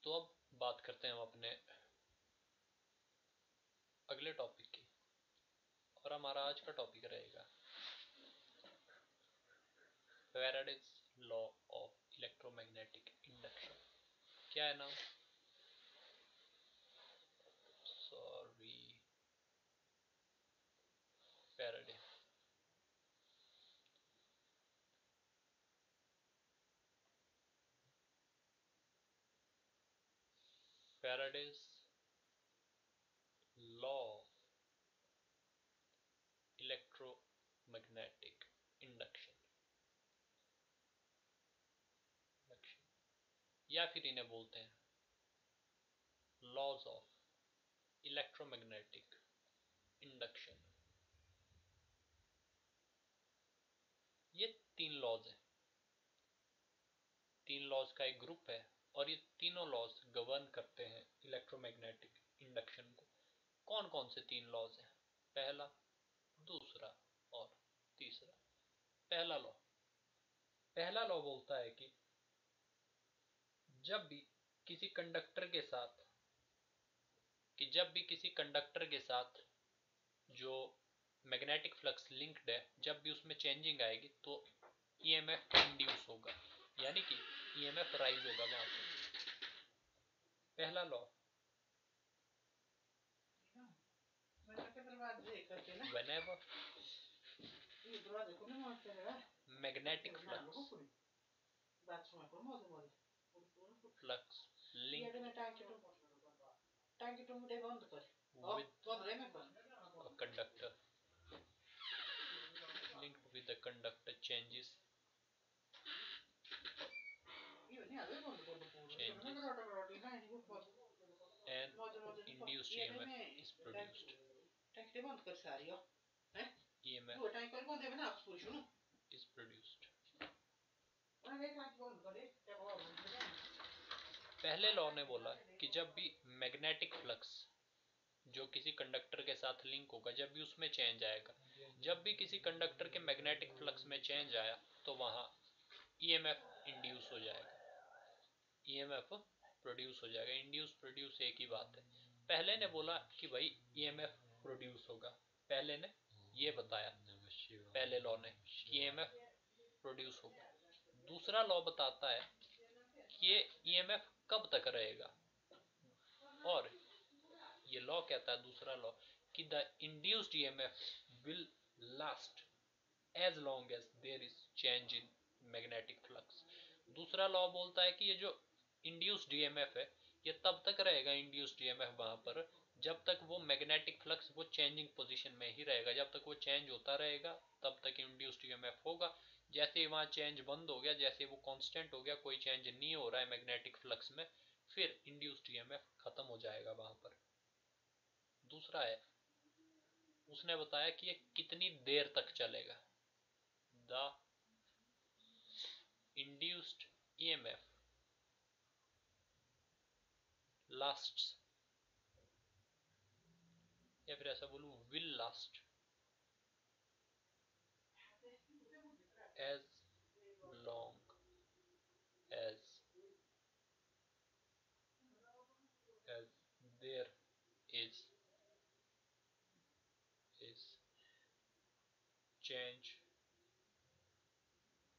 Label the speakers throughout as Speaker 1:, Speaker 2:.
Speaker 1: तो अब बात करते हैं हम अपने अगले टॉपिक की, और हमारा आज का टॉपिक रहेगा Faraday's law of electromagnetic induction. क्या है नाम? Sorry, Faraday. Faraday's law of electromagnetic induction, या फिर इन्हें बोलते हैं लॉज ऑफ इलेक्ट्रोमैग्नेटिक इंडक्शन। ये तीन लॉज हैं, तीन लॉज का एक ग्रुप है, और ये तीनों लॉज गवर्न करते हैं इलेक्ट्रोमैग्नेटिक इंडक्शन को। कौन कौन से तीन लॉज हैं? पहला, दूसरा और तीसरा। पहला लॉ बोलता है कि जब भी किसी कंडक्टर के साथ जो मैग्नेटिक फ्लक्स लिंक्ड है, जब भी उसमें चेंजिंग आएगी तो ईएमएफ इंड्यूस होगा, यानी कि ईएमएफ राइज होगा वहां पर। पहला law, whenever magnetic flux linked with a conductor changes and induced EMF is produced. EMF is produced. पहले लॉ ने बोला कि जब भी मैग्नेटिक फ्लक्स जो किसी कंडक्टर के साथ लिंक होगा, जब भी उसमें चेंज आएगा, जब भी किसी कंडक्टर के मैग्नेटिक फ्लक्स में चेंज आया तो वहां ईएमएफ इंड्यूस हो जाएगा, ईएमएफ प्रोड्यूस हो जाएगा। इंड्यूस प्रोड्यूस एक ही बात है। पहले ने बोला कि भाई ईएमएफ प्रोड्यूस होगा, पहले ने ये बताया, पहले लॉ ने कि ईएमएफ प्रोड्यूस होगा। दूसरा लॉ बताता है कि ये ईएमएफ कब तक रहेगा, और ये लॉ कहता है, दूसरा लॉ, कि the induced EMF will last as long as there is change in magnetic flux. दूसरा लॉ बोलता है कि ये जो इंड्यूस्ड ईएमएफ है ये तब तक रहेगा, इंड्यूस्ड ईएमएफ वहां पर, जब तक वो मैग्नेटिक फ्लक्स वो चेंजिंग पोजीशन में ही रहेगा, जब तक वो चेंज होता रहेगा तब तक इंड्यूस्ड ईएमएफ होगा। जैसे ही वहां चेंज बंद हो गया, जैसे वो कांस्टेंट हो गया, कोई चेंज नहीं हो रहा है मैग्नेटिक फ्लक्स में, फिर इंड्यूस्ड ईएमएफ खत्म हो जाएगा वहां पर। दूसरा है, उसने बताया कि ये कितनी देर तक चलेगा। द इंड्यूस्ड ईएमएफ लास्ट्स, या फिर ऐसा बोलूं, will last as long as there is change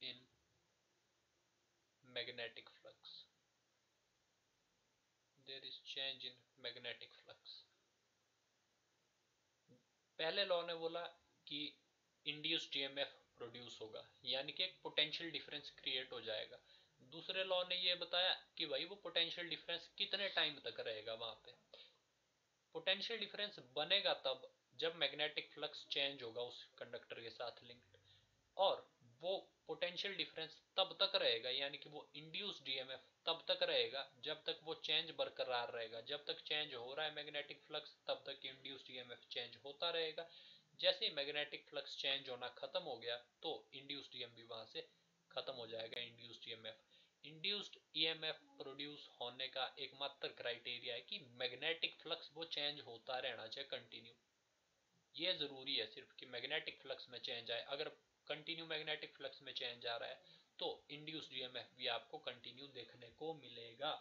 Speaker 1: in magnetic flux. There is change in magnetic flux. पहले लॉ ने बोला कि इंड्यूस्ड ईएमएफ प्रोड्यूस होगा, यानी कि एक पोटेंशियल डिफरेंस क्रिएट हो जाएगा। दूसरे लॉ ने ये बताया कि भाई वो पोटेंशियल डिफरेंस कितने टाइम तक रहेगा वहां पे। पोटेंशियल डिफरेंस बनेगा तब जब मैग्नेटिक फ्लक्स चेंज होगा उस कंडक्टर के साथ लिंक्ड, और वो पोटेंशियल डिफरेंस तब तक रहेगा, यानी कि वो इंड्यूस्ड ईएमएफ तब तक रहेगा जब तक वो चेंज बरकरार रहेगा। जब तक चेंज हो रहा है मैग्नेटिक फ्लक्स तब तक इंड्यूस्ड ईएमएफ चेंज होता रहेगा। जैसे ही मैग्नेटिक फ्लक्स चेंज होना खत्म हो गया तो इंड्यूस्ड ईएमएफ भी वहां से खत्म हो जाएगा। इंड्यूस्ड ईएमएफ प्रोड्यूस होने का एकमात्र क्राइटेरिया है कि मैग्नेटिक फ्लक्स वो चेंज होता रहना चाहिए कंटिन्यू। ये जरूरी है सिर्फ कि मैग्नेटिक फ्लक्स में चेंज आए। अगर कंटिन्यू मैग्नेटिक फ्लक्स में चेंज आ रहा है तो इंड्यूस्ड ईएमएफ भी आपको कंटिन्यू देखने को मिलेगा।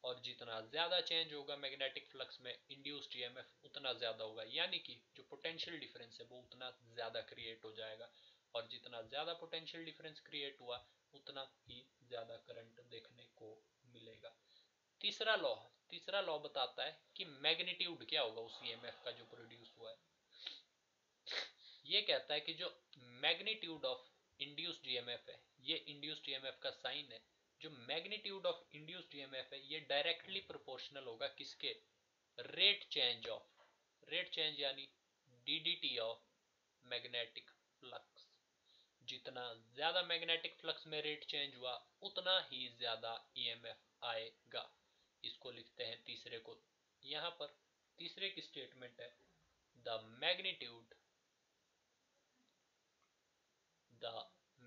Speaker 1: और जितना ज्यादा चेंज होगा मैग्नेटिक फ्लक्स में इंड्यूस्ड ईएमएफ उतना ज्यादा होगा, यानी कि जो पोटेंशियल डिफरेंस है वो उतना ज्यादा क्रिएट हो जाएगा, और जितना ज्यादा पोटेंशियल डिफरेंस क्रिएट हुआ उतना ही ज्यादा करंट देखने को मिलेगा। तीसरा लॉ बताता है कि मैग्नीट्यूड क्या होगा उस ईएमएफ का जो प्रोड्यूस हुआ है। ये कहता है कि जो मैग्नीट्यूड ऑफ इंड्यूस्ड ईएमएफ है, ये इंड्यूस्ड ईएमएफ का साइन है। जो मैग्नीट्यूड ऑफ इंड्यूस्ड ईएमएफ है ये डायरेक्टली प्रोपोर्शनल होगा किसके, रेट चेंज यानी डीडीटी ऑफ मैग्नेटिक फ्लक्स। जितना ज्यादा मैग्नेटिक फ्लक्स में रेट चेंज हुआ उतना ही ज्यादा ईएमएफ आएगा। इसको लिखते हैं तीसरे को। यहां पर तीसरे की स्टेटमेंट है the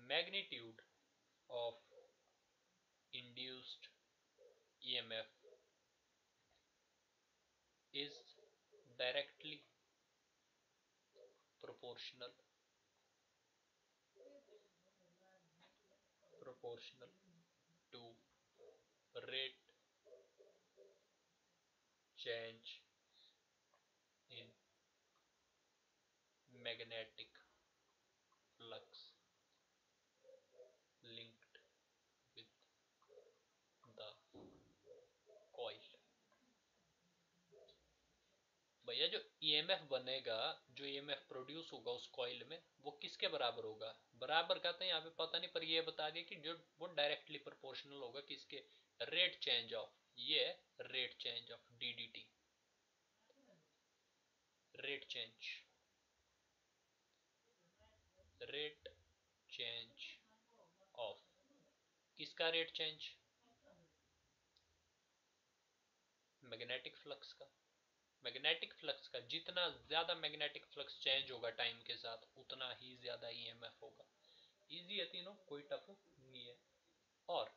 Speaker 1: magnitude of induced EMF is directly proportional to rate change in magnetic flux linked with the coil। भैया जो ईएमएफ बनेगा, जो ईएमएफ प्रोड्यूस होगा उस कॉइल में, वो किसके बराबर होगा, बराबर कहते हैं यहाँ पे पता नहीं, पर ये बता दिया कि जो वो डायरेक्टली प्रोपोर्शनल होगा किसके, रेट चेंज ऑफ, ये rate change of DDT, rate change of किसका रेट चेंज, मैग्नेटिक फ्लक्स का। मैग्नेटिक फ्लक्स का जितना ज्यादा मैग्नेटिक फ्लक्स चेंज होगा टाइम के साथ उतना ही ज्यादा ईएमएफ होगा। इजी है तीनों, कोई टफ नहीं है। और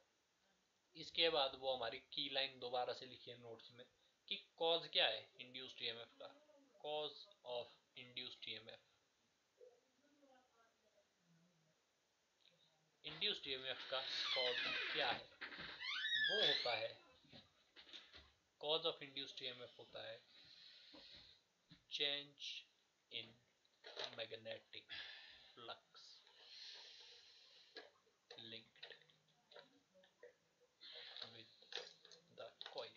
Speaker 1: इसके बाद वो हमारी की लाइन दोबारा से लिखिए नोट्स में कि कॉज क्या है इंड्यूस्ड ईएमएफ का, cause of induced EMF, induced EMF का कॉज क्या है, वो होता है, कॉज ऑफ इंड्यूस्ड ईएमएफ होता है change in magnetic flux linked with the coil।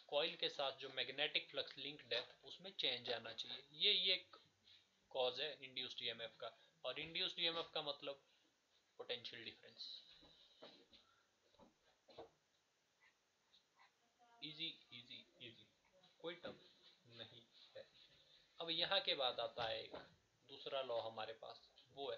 Speaker 1: Coil के साथ जो मैग्नेटिक फ्लक्स लिंक्ड है उसमें चेंज आना चाहिए, ये कॉज है इंड्यूस्ड ईएमएफ का। और इंड्यूस्ड ईएमएफ का मतलब potential difference. Easy easy easy, कोई टफ नहीं है। अब यहाँ के बाद आता है एक दूसरा लॉ हमारे पास, वो है